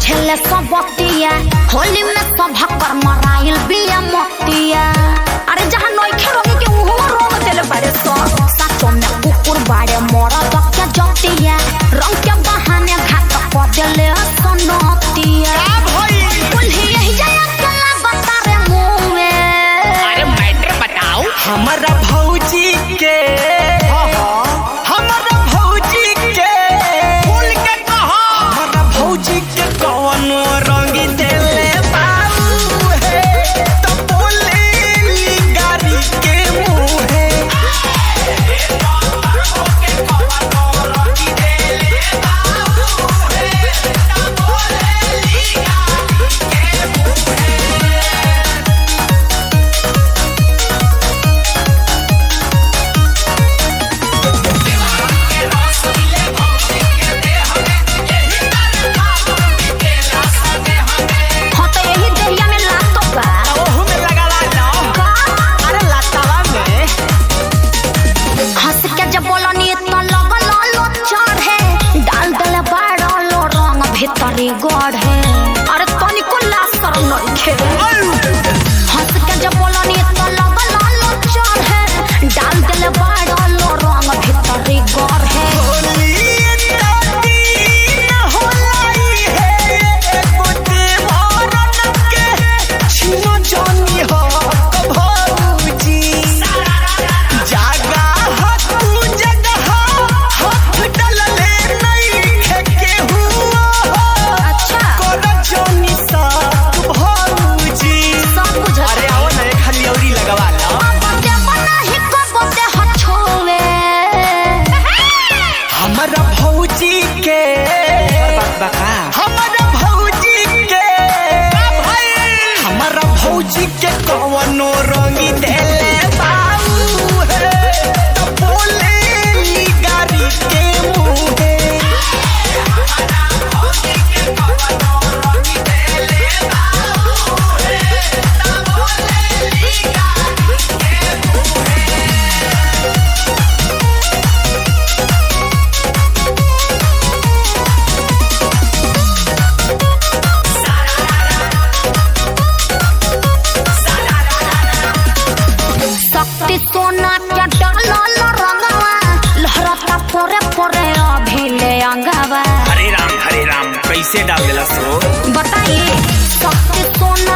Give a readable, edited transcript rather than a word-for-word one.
बुझले सबतिया होली में सब हकर मराइल बिया मतिया। अरे जहाँ नइखे रंग के उहो रंग देले बारे साचो में कुकुर बाड़े मोरा दक्या जतिया रंग के बहाने घाट कर देले सनतिया। कुल्ही यही जाया कला बता रे मुंह में। अरे मैटर बताओ हमारा भौजी के कौन रंग देले बाबू है तो बोले गाड़ी के मुँहे। भितरी गढ़ है अरे तनिको लाश शरम नइखे। हंस के जब बोलनी तो लगल लो चढ़ है डाल देले बाड़लो रंग भितरी गढ़ है। हमारा भौजी के कौनो रंग देले बाबू है तो बोले गाड़ी के मुँहे। सोना क्या डालल रंगवा लहरता पोरे पोरे अभिले अंगवा। हरे राम कैसे डाल देला सो बताइए। शक्ति सोना